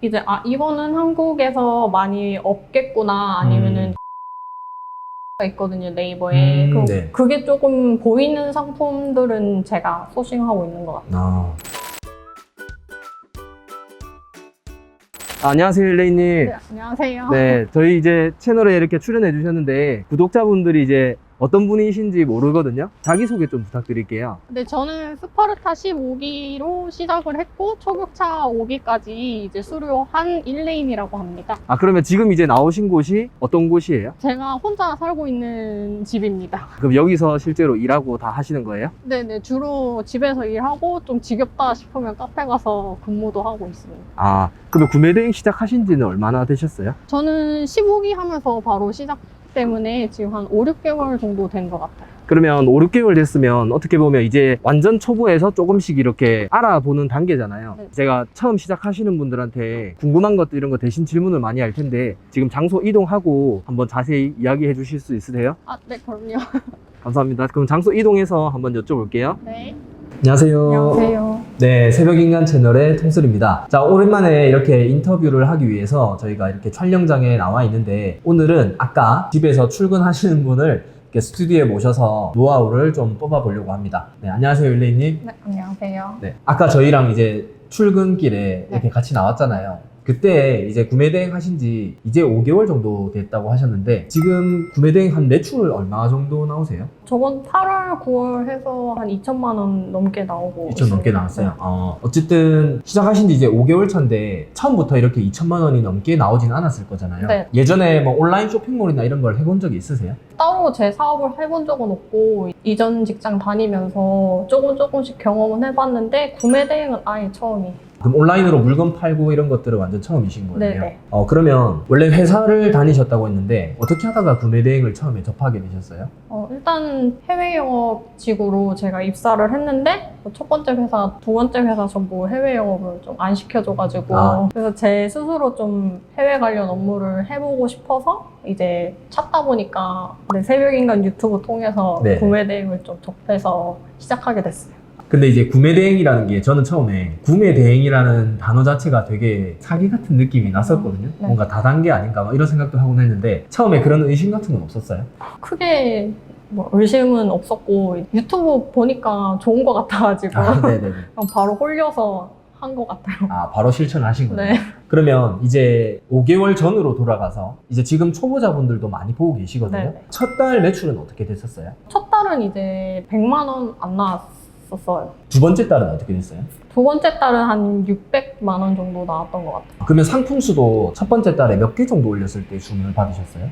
이제 이거는 한국에서 많이 없겠구나 아니면은 가 있거든요, 네이버에. 네. 그게 조금 보이는 상품들은 제가 소싱하고 있는 것 같아요. 안녕하세요, 힐레이님. 네, 안녕하세요. 네, 저희 이제 채널에 이렇게 출연해 주셨는데 구독자분들이 이제 어떤 분이신지 모르거든요. 자기소개 좀 부탁드릴게요. 네, 저는 스파르타 15기로 시작을 했고 초급차 5기까지 이제 수료한 일레인이라고 합니다. 그러면 지금 이제 나오신 곳이 어떤 곳이에요? 제가 혼자 살고 있는 집입니다. 그럼 여기서 실제로 일하고 다 하시는 거예요? 네네, 주로 집에서 일하고 좀 지겹다 싶으면 카페 가서 근무도 하고 있습니다. 그러면 구매 대행 시작하신 지는 얼마나 되셨어요? 저는 15기 하면서 바로 시작 때문에 지금 한 5, 6개월 정도 된 것 같아요. 그러면 5, 6개월 됐으면 어떻게 보면 이제 완전 초보에서 조금씩 이렇게 알아보는 단계잖아요. 네. 제가 처음 시작하시는 분들한테 궁금한 것도 이런 거 대신 질문을 많이 할 텐데 지금 장소 이동하고 한번 자세히 이야기해 주실 수 있으세요? 네, 그럼요. 감사합니다. 그럼 장소 이동해서 한번 여쭤볼게요. 네. 안녕하세요. 안녕하세요. 네, 새벽인간 채널의 통솔입니다. 자, 오랜만에 이렇게 인터뷰를 하기 위해서 저희가 이렇게 촬영장에 나와 있는데 오늘은 아까 집에서 출근하시는 분을 이렇게 스튜디오에 모셔서 노하우를 좀 뽑아보려고 합니다. 네, 안녕하세요, 율레이님. 네, 안녕하세요. 네, 아까 저희랑 이제 출근길에 이렇게 같이 나왔잖아요. 그때 이제 구매 대행 하신 지 이제 5개월 정도 됐다고 하셨는데 지금 구매 대행 한 매출 얼마 정도 나오세요? 저번 8월, 9월 해서 한 2천만 원 넘게 나오고 2천 넘게 나왔어요. 어쨌든 시작하신 지 이제 5개월 차인데 처음부터 이렇게 2천만 원이 넘게 나오지는 않았을 거잖아요. 네. 예전에 뭐 온라인 쇼핑몰이나 이런 걸 해본 적이 있으세요? 따로 제 사업을 해본 적은 없고 이전 직장 다니면서 조금씩 경험은 해봤는데 구매 대행은 아예 처음이에요. 그럼 온라인으로 물건 팔고 이런 것들은 완전 처음이신 거예요? 네네. 그러면 원래 회사를 다니셨다고 했는데 어떻게 하다가 구매 대행을 처음에 접하게 되셨어요? 일단 해외 영업직으로 제가 입사를 했는데 첫 번째 회사, 두 번째 회사 전부 해외 영업을 좀 안 시켜줘가지고 그래서 제 스스로 좀 해외 관련 업무를 해보고 싶어서 이제 찾다 보니까 새벽인간 유튜브 통해서 네. 구매 대행을 좀 접해서 시작하게 됐어요. 근데 이제 구매 대행이라는 게 저는 처음에 구매 대행이라는 단어 자체가 되게 사기 같은 느낌이 났었거든요. 네. 뭔가 다단계 아닌가 막 이런 생각도 하곤 했는데 처음에 그런 의심 같은 건 없었어요? 크게 뭐 의심은 없었고 유튜브 보니까 좋은 것 같아가지고 네네네. 그냥 바로 홀려서 한 것 같아요. 바로 실천하신 거예요? 네. 그러면 이제 5개월 전으로 돌아가서 이제 지금 초보자분들도 많이 보고 계시거든요. 네. 첫 달 매출은 어떻게 됐었어요? 첫 달은 이제 100만 원 안 나왔었어요. 두 번째 달은 어떻게 됐어요? 두 번째 달은 한 600만 원 정도 나왔던 것 같아요. 그러면 상품 수도 첫 번째 달에 몇 개 정도 올렸을 때 주문을 받으셨어요?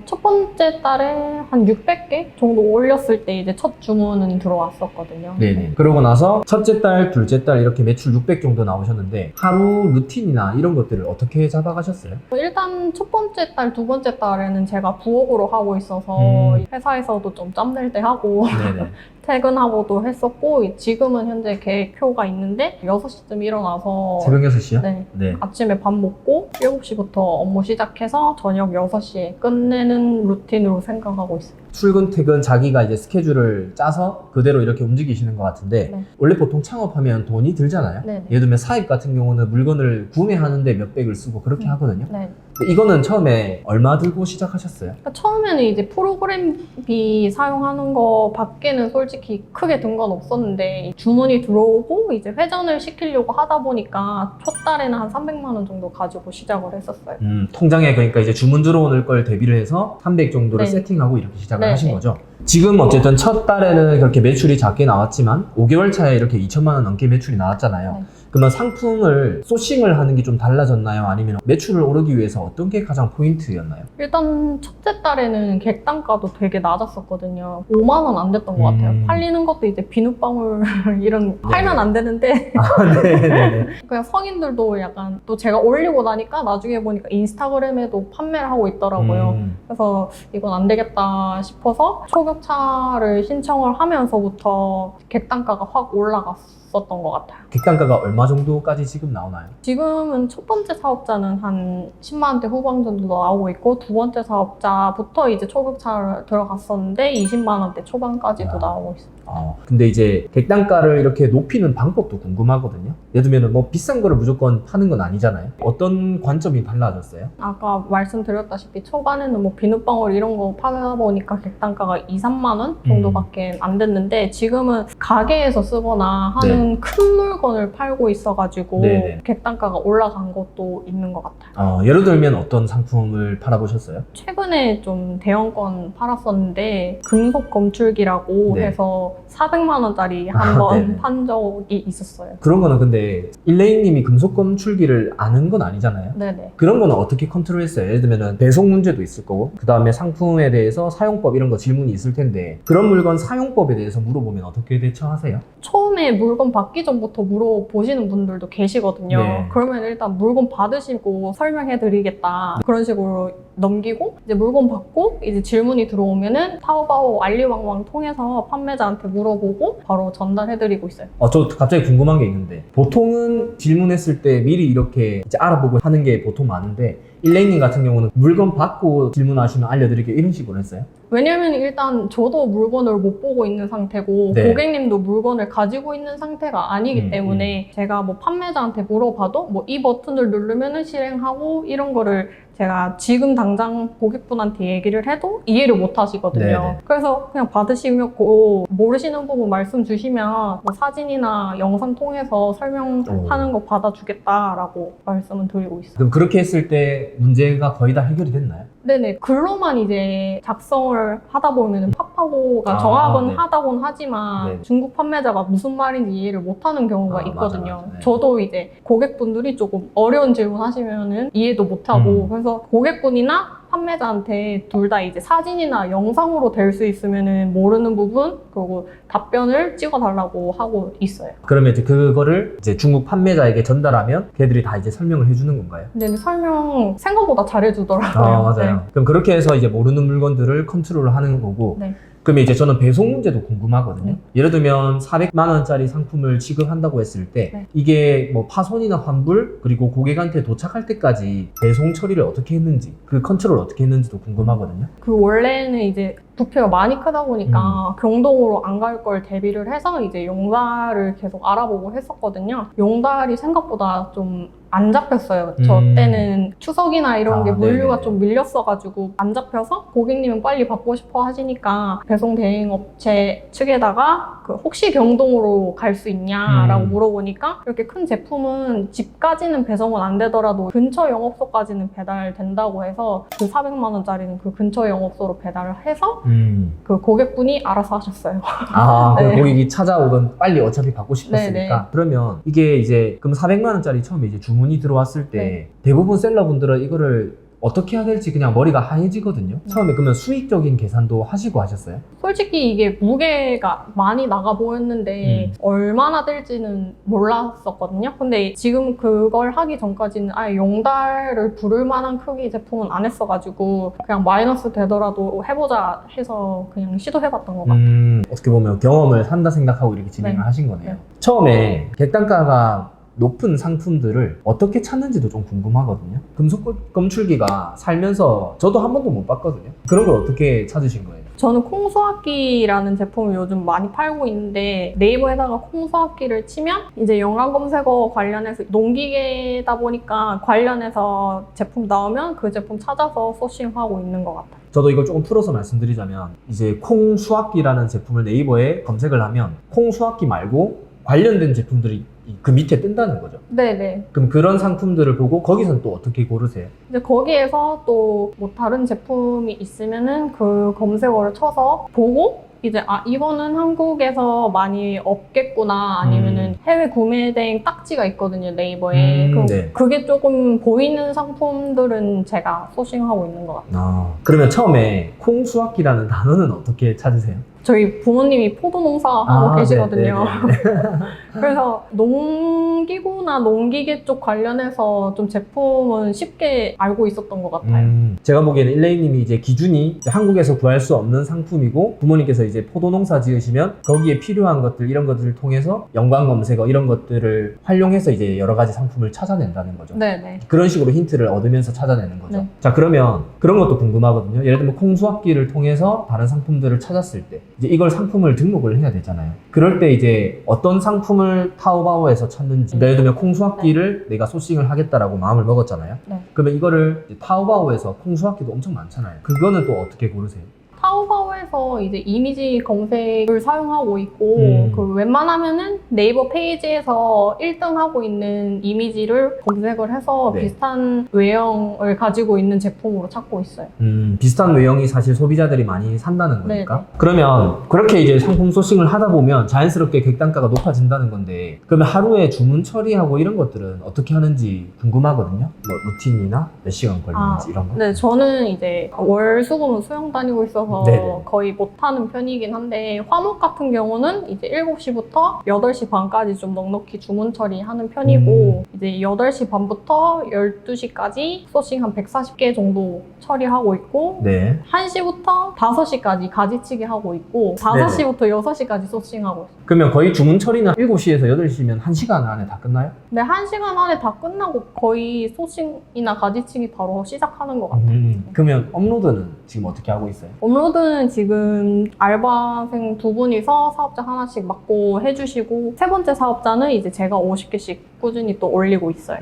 첫 번째 달에 한 600개 정도 올렸을 때 이제 첫 주문은 들어왔었거든요. 네네. 그러고 나서 첫째 달, 둘째 달 이렇게 매출 600 정도 나오셨는데 하루 루틴이나 이런 것들을 어떻게 잡아가셨어요? 일단 첫 번째 달, 두 번째 달에는 제가 부업으로 하고 있어서 회사에서도 좀 짬낼 때 하고 네네. 퇴근하고도 했었고 지금은 현재 계획표가 있는데 6시쯤 일어나서 새벽 6시요? 네. 아침에 밥 먹고 7시부터 업무 시작해서 저녁 6시에 끝내는 루틴으로 생각하고 있어요. 출근, 퇴근 자기가 이제 스케줄을 짜서 그대로 이렇게 움직이시는 것 같은데 네. 원래 보통 창업하면 돈이 들잖아요. 네네. 예를 들면 사입 같은 경우는 물건을 구매하는데 몇백을 쓰고 그렇게 하거든요. 네. 근데 이거는 처음에 얼마 들고 시작하셨어요? 그러니까 처음에는 이제 프로그램비 사용하는 거 밖에는 솔직히 크게 든 건 없었는데 주문이 들어오고 이제 회전을 시키려고 하다 보니까 첫 달에는 한 300만 원 정도 가지고 시작을 했었어요. 통장에 그러니까 이제 주문 들어오는 걸 대비를 해서 300 정도를 네. 세팅하고 이렇게 시작을 네, 하신 네. 거죠. 지금 어쨌든 첫 달에는 그렇게 매출이 작게 나왔지만 5개월 차에 이렇게 2천만 원 넘게 매출이 나왔잖아요. 네. 그러면 상품을 소싱을 하는 게 좀 달라졌나요? 아니면 매출을 오르기 위해서 어떤 게 가장 포인트였나요? 일단 첫째 달에는 객단가도 되게 낮았었거든요. 5만 원 안 됐던 것 같아요. 팔리는 것도 이제 비눗방울 이런 팔면 안 되는데 네네네. 그냥 성인들도 약간 또 제가 올리고 나니까 나중에 보니까 인스타그램에도 판매를 하고 있더라고요. 그래서 이건 안 되겠다 싶어서 초급차를 신청을 하면서부터 객단가가 확 올라갔어요. 썼던 것 같아요. 객단가가 얼마 정도까지 지금 나오나요? 지금은 첫 번째 사업자는 한 10만 원대 후반 정도 나오고 있고 두 번째 사업자부터 이제 초급차를 들어갔었는데 20만 원대 초반까지도 나오고 있어요. 근데 이제 객단가를 이렇게 높이는 방법도 궁금하거든요. 예를 들면 뭐 비싼 거를 무조건 파는 건 아니잖아요. 어떤 관점이 달라졌어요? 아까 말씀드렸다시피 초반에는 뭐 비눗방울 이런 거 파다 보니까 객단가가 2, 3만 원 정도밖에 안 됐는데 지금은 가게에서 쓰거나 하는 큰 물건을 팔고 있어가지고 네네. 객단가가 올라간 것도 있는 것 같아요. 예를 들면 어떤 상품을 팔아보셨어요? 최근에 좀 대형권 팔았었는데 금속 검출기라고 네. 해서 400만 원짜리 한번 네네. 판 적이 있었어요. 그런 거는 근데 일레이님이 금속 검출기를 아는 건 아니잖아요. 네네. 그런 거는 어떻게 컨트롤했어요? 예를 들면 배송 문제도 있을 거고 그 다음에 상품에 대해서 사용법 이런 거 질문이 있을 텐데 그런 물건 사용법에 대해서 물어보면 어떻게 대처하세요? 처음에 물건 받기 전부터 물어보시는 분들도 계시거든요. 네. 그러면 일단 물건 받으시고 설명해드리겠다. 그런 식으로 넘기고 이제 물건 받고 이제 질문이 들어오면은 타오바오 알리왕왕 통해서 판매자한테 물어보고 바로 전달해드리고 있어요. 저 갑자기 궁금한 게 있는데 보통은 질문했을 때 미리 이렇게 이제 알아보고 하는 게 보통 많은데 일레이님 같은 경우는 물건 받고 질문하시면 알려드릴게요 이런 식으로 했어요? 왜냐면 일단 저도 물건을 못 보고 있는 상태고 네. 고객님도 물건을 가지고 있는 상태가 아니기 때문에 제가 뭐 판매자한테 물어봐도 뭐 이 버튼을 누르면은 실행하고 이런 거를 제가 지금 당장 고객분한테 얘기를 해도 이해를 못 하시거든요. 네네. 그래서 그냥 받으시고 모르시는 부분 말씀 주시면 뭐 사진이나 영상 통해서 설명하는 거 받아주겠다라고 말씀은 드리고 있어요. 그럼 그렇게 했을 때 문제가 거의 다 해결이 됐나요? 네네. 글로만 이제 작성을 하다 보면 팝하고가 정확은 네. 하다곤 하지만 네. 중국 판매자가 무슨 말인지 이해를 못하는 경우가 있거든요. 맞아. 네. 저도 이제 고객분들이 조금 어려운 질문 하시면은 이해도 못하고 그래서 고객분이나 판매자한테 둘 다 이제 사진이나 영상으로 될 수 있으면은 모르는 부분 그리고 답변을 찍어달라고 하고 있어요. 그러면 이제 그거를 이제 중국 판매자에게 전달하면 걔들이 다 이제 설명을 해주는 건가요? 근데 설명 생각보다 잘해주더라고요. 맞아요. 네. 그럼 그렇게 해서 이제 모르는 물건들을 컨트롤을 하는 거고 네. 그러면 이제 저는 배송 문제도 궁금하거든요. 예를 들면 400만 원짜리 상품을 지급한다고 했을 때 이게 뭐 파손이나 환불 그리고 고객한테 도착할 때까지 배송 처리를 어떻게 했는지 그 컨트롤 어떻게 했는지도 궁금하거든요. 그 원래는 이제 부피가 많이 크다 보니까 경동으로 안 갈 걸 대비를 해서 이제 용달을 계속 알아보고 했었거든요. 용달이 생각보다 좀 안 잡혔어요. 저 때는 추석이나 이런 게 물류가 네네네. 좀 밀렸어가지고 안 잡혀서 고객님은 빨리 받고 싶어 하시니까 배송 대행 업체 측에다가 그 혹시 경동으로 갈 수 있냐라고 물어보니까 이렇게 큰 제품은 집까지는 배송은 안 되더라도 근처 영업소까지는 배달된다고 해서 그 400만 원짜리는 그 근처 영업소로 배달을 해서 그 고객분이 알아서 하셨어요. 그럼 네. 고객이 찾아오던 빨리 어차피 받고 싶었으니까. 네네. 그러면 이게 이제 그럼 400만 원짜리 처음에 이제 주문이 들어왔을 때 대부분 셀러분들은 이거를 어떻게 해야 될지 그냥 머리가 하얘지거든요. 처음에 그러면 수익적인 계산도 하시고 하셨어요? 솔직히 이게 무게가 많이 나가 보였는데 얼마나 될지는 몰랐었거든요. 근데 지금 그걸 하기 전까지는 아예 용달을 부를 만한 크기 제품은 안 했어가지고 그냥 마이너스 되더라도 해보자 해서 그냥 시도해봤던 것 같아요. 어떻게 보면 경험을 한다 생각하고 이렇게 진행을 하신 거네요. 네. 처음에 객단가가 높은 상품들을 어떻게 찾는지도 좀 궁금하거든요. 금속 검출기가 살면서 저도 한 번도 못 봤거든요. 그런 걸 어떻게 찾으신 거예요? 저는 콩수학기라는 제품을 요즘 많이 팔고 있는데 네이버에다가 콩수학기를 치면 이제 연관 검색어 관련해서 농기계다 보니까 관련해서 제품 나오면 그 제품 찾아서 소싱하고 있는 것 같아요. 저도 이걸 조금 풀어서 말씀드리자면 이제 콩수학기라는 제품을 네이버에 검색을 하면 콩수학기 말고 관련된 제품들이 그 밑에 뜬다는 거죠. 네네. 그럼 그런 상품들을 보고 거기서는 또 어떻게 고르세요? 이제 거기에서 또 뭐 다른 제품이 있으면은 그 검색어를 쳐서 보고 이제 이거는 한국에서 많이 없겠구나 아니면은 해외 구매 대행 딱지가 있거든요 네이버에. 그럼 네. 그게 조금 보이는 상품들은 제가 소싱하고 있는 것 같아요. 그러면 처음에 콩수학기라는 단어는 어떻게 찾으세요? 저희 부모님이 포도 농사하고 계시거든요. 네네네. 그래서 농기구나 농기계 쪽 관련해서 좀 제품은 쉽게 알고 있었던 것 같아요. 제가 보기에는 일레이님이 이제 기준이 이제 한국에서 구할 수 없는 상품이고 부모님께서 이제 포도 농사 지으시면 거기에 필요한 것들 이런 것들을 통해서 연관 검색어 이런 것들을 활용해서 이제 여러 가지 상품을 찾아낸다는 거죠. 네네. 그런 식으로 힌트를 얻으면서 찾아내는 거죠. 네. 자, 그러면 그런 것도 궁금하거든요. 예를 들면 콩수학기를 통해서 다른 상품들을 찾았을 때 이제 이걸 상품을 등록을 해야 되잖아요. 그럴 때 이제 어떤 상품을 타오바오에서 찾는지, 예를 들면 콩수학기를 내가 소싱을 하겠다라고 마음을 먹었잖아요. 네. 그러면 이거를 이제 타오바오에서 콩수학기도 엄청 많잖아요. 그거는 또 어떻게 고르세요? 타오바오에서 이제 이미지 검색을 사용하고 있고 그 웬만하면은 네이버 페이지에서 1등 하고 있는 이미지를 검색을 해서 네. 비슷한 외형을 가지고 있는 제품으로 찾고 있어요. 비슷한 외형이 사실 소비자들이 많이 산다는 거니까. 네네. 그러면 그렇게 이제 상품 소싱을 하다 보면 자연스럽게 객단가가 높아진다는 건데, 그러면 하루에 주문 처리하고 이런 것들은 어떻게 하는지 궁금하거든요. 뭐 루틴이나 몇 시간 걸리는지 이런 거. 네, 저는 이제 월 수금은 수영 다니고 있어서 네네. 거의 못하는 편이긴 한데 화목 같은 경우는 이제 7시부터 8시 반까지 좀 넉넉히 주문 처리하는 편이고 이제 8시 반부터 12시까지 소싱 한 140개 정도 처리하고 있고 네. 1시부터 5시까지 가지치기 하고 있고 5시부터 6시까지 소싱하고 있어요. 그러면 거의 주문 처리는 7시에서 8시면 1시간 안에 다 끝나요? 근데 1시간 안에 다 끝나고 거의 소싱이나 가지치기 바로 시작하는 것 같아요. 그러면 업로드는 지금 어떻게 하고 있어요? 업로드는 지금 알바생 2분이서 사업자 하나씩 맡고 해주시고 세 번째 사업자는 이제 제가 50개씩 꾸준히 또 올리고 있어요.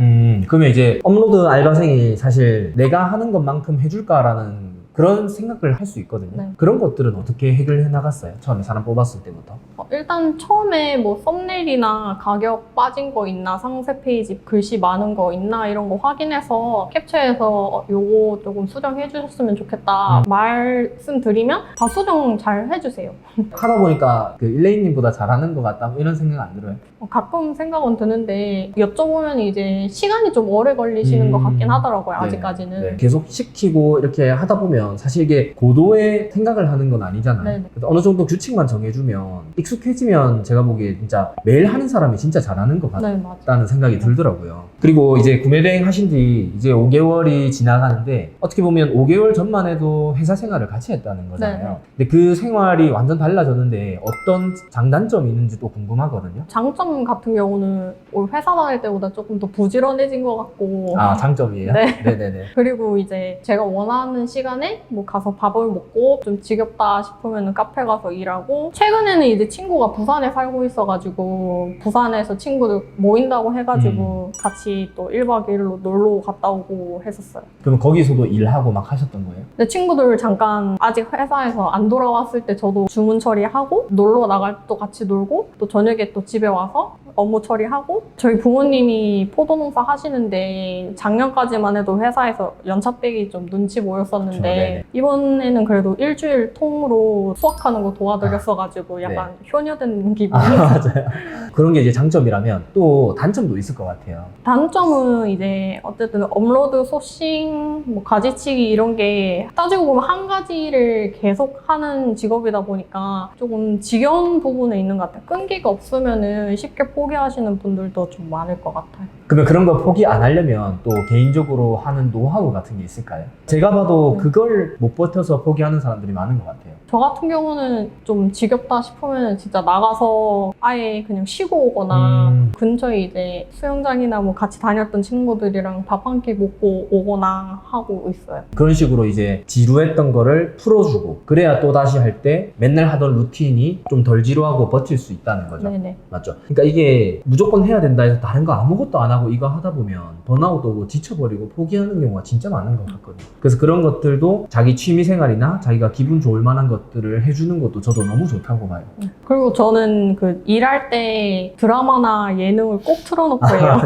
그러면 이제 업로드 알바생이 사실 내가 하는 것만큼 해줄까라는 그런 생각을 할 수 있거든요. 네. 그런 것들은 어떻게 해결해 나갔어요? 처음에 사람 뽑았을 때부터. 일단 처음에 뭐 썸네일이나 가격 빠진 거 있나, 상세 페이지 글씨 많은 거 있나 이런 거 확인해서 캡처해서 요거 조금 수정해 주셨으면 좋겠다 말씀드리면 다 수정 잘 해주세요. 하다 보니까 그 일레이님보다 잘하는 것 같다 뭐 이런 생각 안 들어요? 가끔 생각은 드는데 여쭤보면 이제 시간이 좀 오래 걸리시는 것 같긴 하더라고요. 네. 아직까지는. 네. 계속 시키고 이렇게 하다 보면 사실 이게 고도의 생각을 하는 건 아니잖아요. 네. 그래서 어느 정도 규칙만 정해주면 익숙해지면 제가 보기에 진짜 매일 하는 사람이 진짜 잘하는 것 같다는 네, 맞아요. 생각이 들더라고요. 그리고 이제 구매 대행 하신 지 이제 5개월이 지나가는데 어떻게 보면 5개월 전만 해도 회사 생활을 같이 했다는 거잖아요. 근데 그 생활이 완전 달라졌는데 어떤 장단점이 있는지 또 궁금하거든요. 장점 같은 경우는 회사 다닐 때보다 조금 더 부지런해진 것 같고 아, 장점이에요? 네. 네네네. 그리고 이제 제가 원하는 시간에 뭐 가서 밥을 먹고 좀 지겹다 싶으면 카페 가서 일하고 최근에는 이제 친구가 부산에 살고 있어가지고 부산에서 친구들 모인다고 해가지고 같이 또 1박 2일로 놀러 갔다 오고 했었어요. 그럼 거기서도 일하고 막 하셨던 거예요? 근데 친구들 잠깐 아직 회사에서 안 돌아왔을 때 저도 주문 처리하고 놀러 나갈 때 또 같이 놀고 또 저녁에 또 집에 와서 업무 처리하고 저희 부모님이 포도농사 하시는데 작년까지만 해도 회사에서 연차 빼기 좀 눈치 보였었는데 그렇죠. 이번에는 그래도 일주일 통으로 수확하는 거 도와드렸어가지고 약간 효녀된 기분이 맞아요. 그런 게 이제 장점이라면 또 단점도 있을 것 같아요. 단점은 이제 어쨌든 업로드, 소싱, 뭐 가지치기 이런 게 따지고 보면 한 가지를 계속 하는 직업이다 보니까 조금 지겨운 부분에 있는 것 같아요. 끈기가 없으면은 쉽게 포기하시는 분들도 좀 많을 것 같아요. 그러면 그런 거 포기 안 하려면 또 개인적으로 하는 노하우 같은 게 있을까요? 제가 봐도 그걸 못 버텨서 포기하는 사람들이 많은 것 같아요. 저 같은 경우는 좀 지겹다 싶으면 진짜 나가서 아예 그냥 쉬고 오거나 근처에 이제 수영장이나 뭐 같이 다녔던 친구들이랑 밥 한 끼 먹고 오거나 하고 있어요. 그런 식으로 이제 지루했던 거를 풀어주고 그래야 또 다시 할 때 맨날 하던 루틴이 좀 덜 지루하고 버틸 수 있다는 거죠. 네네. 맞죠? 그러니까 이게 무조건 해야 된다 해서 다른 거 아무것도 안 하고 이거 하다 보면 번아웃 오고 지쳐버리고 포기하는 경우가 진짜 많은 것 같거든요. 그래서 그런 것들도 자기 취미생활이나 자기가 기분 좋을 만한 것들을 해주는 것도 저도 너무 좋다고 봐요. 그리고 저는 그 일할 때 드라마나 예능을 꼭 틀어놓고 해요.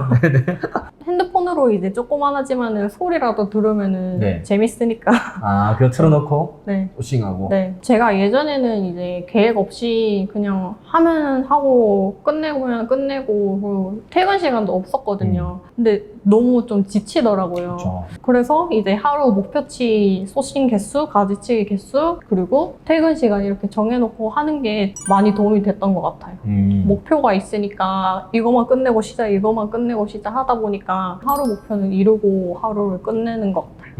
핸드폰으로 이제 조그만하지만은 소리라도 들으면은 네. 재밌으니까. 아, 그거 틀어놓고 네. 소싱하고. 네. 제가 예전에는 이제 계획 없이 그냥 하면 하고 끝내고면 끝내고 그리고 퇴근 시간도 없었거든요. 근데 너무 좀 지치더라고요. 그렇죠. 그래서 이제 하루 목표치 소싱 개수, 가지치기 개수, 그리고 퇴근 시간 이렇게 정해놓고 하는 게 많이 도움이 됐던 것 같아요. 목표가 있으니까 이것만 끝내고 쉬자, 이것만 끝내고 쉬자 하다 보니까 하루 목표는 이루고 하루를 끝내는 것 같아요.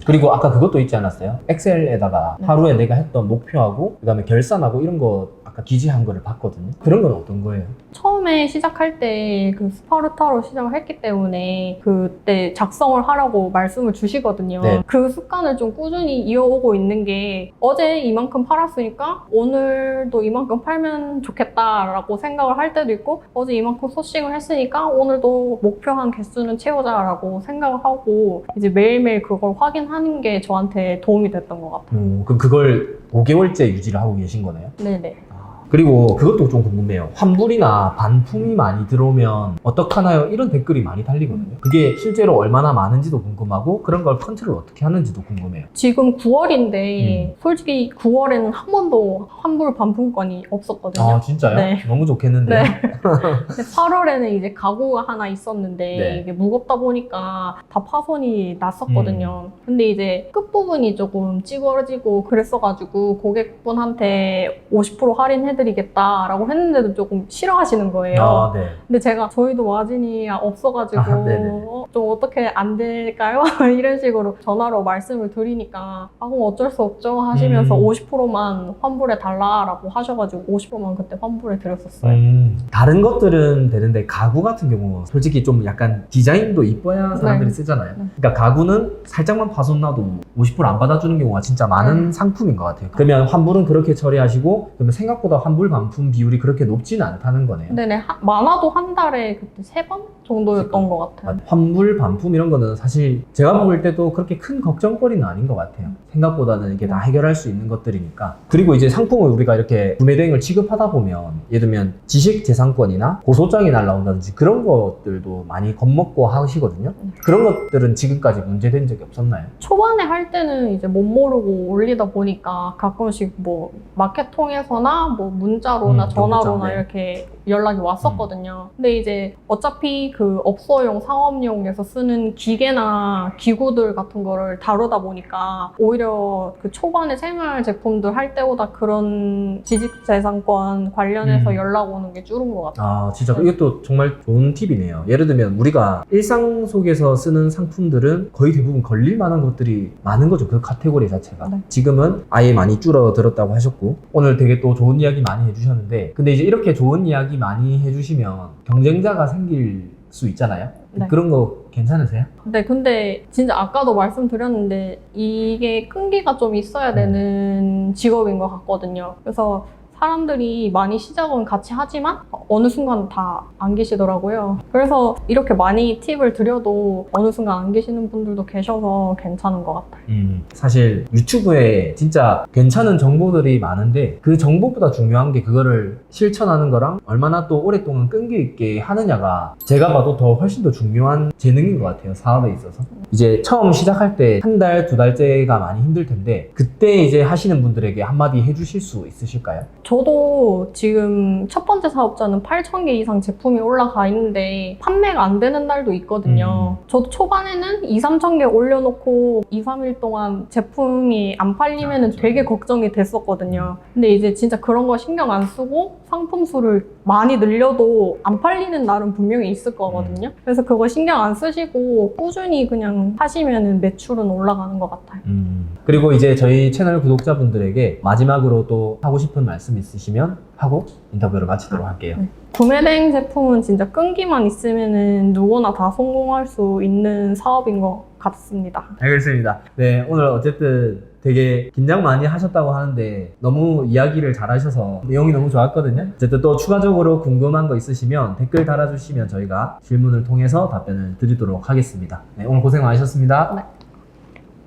그리고 아까 그것도 있지 않았어요? 엑셀에다가 네. 하루에 내가 했던 목표하고 그다음에 결산하고 이런 거 아까 기재한 거를 봤거든요. 그런 건 어떤 거예요? 처음에 시작할 때 그 스파르타로 시작을 했기 때문에 그때 작성을 하라고 말씀을 주시거든요. 네. 그 습관을 좀 꾸준히 이어오고 있는 게 어제 이만큼 팔았으니까 오늘도 이만큼 팔면 좋겠다라고 생각을 할 때도 있고 어제 이만큼 소싱을 했으니까 오늘도 목표한 개수는 채우자라고 생각을 하고 이제 매일매일 그걸 확인하는 게 저한테 도움이 됐던 것 같아요. 그럼 그걸 5개월째 유지를 하고 계신 거네요? 네네. 그리고 그것도 좀 궁금해요. 환불이나 반품이 많이 들어오면 어떡하나요? 이런 댓글이 많이 달리거든요. 그게 실제로 얼마나 많은지도 궁금하고 그런 걸 컨트롤 어떻게 하는지도 궁금해요. 지금 9월인데 솔직히 9월에는 한 번도 환불 반품권이 없었거든요. 아 진짜요? 네. 너무 좋겠는데요? 네. 근데 8월에는 이제 가구가 하나 있었는데 네. 이게 무겁다 보니까 다 파손이 났었거든요. 근데 이제 끝부분이 조금 찌그러지고 그랬어가지고 고객분한테 50% 할인해드리겠다라고 했는데도 조금 싫어하시는 거예요. 아, 네. 근데 제가 저희도 마진이 없어가지고 아, 네네. 좀 어떻게 안 될까요? 이런 식으로 전화로 말씀을 드리니까 아 그럼 어쩔 수 없죠 하시면서 50%만 환불해 달라라고 하셔가지고 50%만 그때 환불해 드렸었어요. 다른 것들은 되는데 가구 같은 경우 솔직히 좀 약간 디자인도 이뻐야 사람들이 네. 쓰잖아요. 네. 그러니까 가구는 살짝만 파손 나도 50%안 받아주는 경우가 진짜 많은 상품인 것 같아요. 그러면 환불은 그렇게 처리하시고 그러면 생각보다 환불 반품 비율이 그렇게 높지는 않다는 거네요. 네네. 많아도 한 달에 그때 3번 정도였던 것 같아요. 환불 반품 이런 거는 사실 제가 볼 때도 그렇게 큰 걱정거리는 아닌 것 같아요. 생각보다는 이게 다 해결할 수 있는 것들이니까. 그리고 이제 상품을 우리가 이렇게 구매 대행을 취급하다 보면 예를 들면 지식재산권이나 고소장이 날라온다든지 그런 것들도 많이 겁먹고 하시거든요. 그런 것들은 지금까지 문제된 적이 없었나요? 초반에 할 때는 이제 못 모르고 올리다 보니까 가끔씩 뭐 마켓 통해서나 뭐 문자로나 전화로나 문자, 네. 이렇게 연락이 왔었거든요. 근데 이제 어차피 그 업소용, 상업용에서 쓰는 기계나 기구들 같은 거를 다루다 보니까 오히려 그 초반에 생활 제품들 할 때보다 그런 지식재산권 관련해서 연락 오는 게 줄은 것 같아요. 아, 진짜 이것도 정말 좋은 팁이네요. 예를 들면 우리가 일상 속에서 쓰는 상품들은 거의 대부분 걸릴 만한 것들이 많은 거죠. 그 카테고리 자체가. 네. 지금은 아예 많이 줄어들었다고 하셨고 오늘 되게 또 좋은 이야기 많이 해주셨는데 근데 이제 이렇게 좋은 이야기 많이 해주시면 경쟁자가 생길 수 있잖아요. 네. 그런 거 괜찮으세요? 네, 근데 진짜 아까도 말씀드렸는데 이게 끈기가 좀 있어야 되는 직업인 것 같거든요. 그래서 사람들이 많이 시작은 같이 하지만 어느 순간 다 안 계시더라고요. 그래서 이렇게 많이 팁을 드려도 어느 순간 안 계시는 분들도 계셔서 괜찮은 것 같아요. 사실 유튜브에 진짜 괜찮은 정보들이 많은데 그 정보보다 중요한 게 그거를 실천하는 거랑 얼마나 또 오랫동안 끈기 있게 하느냐가 제가 봐도 더 훨씬 더 중요한 재능인 것 같아요. 사업에 있어서. 이제 처음 시작할 때 한 달, 두 달째가 많이 힘들 텐데 그때 이제 하시는 분들에게 한마디 해주실 수 있으실까요? 저도 지금 첫 번째 사업자는 8,000개 이상 제품이 올라가 있는데 판매가 안 되는 날도 있거든요. 저도 초반에는 2, 3,000개 올려놓고 2, 3일 동안 제품이 안 팔리면 되게 걱정이 됐었거든요. 근데 이제 진짜 그런 거 신경 안 쓰고 상품 수를 많이 늘려도 안 팔리는 날은 분명히 있을 거거든요. 그래서 그거 신경 안 쓰시고 꾸준히 그냥 하시면 매출은 올라가는 것 같아요. 그리고 이제 저희 채널 구독자분들에게 마지막으로 또 하고 싶은 말씀 있으시면 하고 인터뷰를 마치도록 할게요. 구매 대행 제품은 진짜 끈기만 있으면 누구나 다 성공할 수 있는 사업인 것 같습니다. 알겠습니다. 네, 오늘 어쨌든 되게 긴장 많이 하셨다고 하는데 너무 이야기를 잘하셔서 내용이 너무 좋았거든요. 어쨌든 또 추가적으로 궁금한 거 있으시면 댓글 달아주시면 저희가 질문을 통해서 답변을 드리도록 하겠습니다. 네, 오늘 고생 많으셨습니다. 네.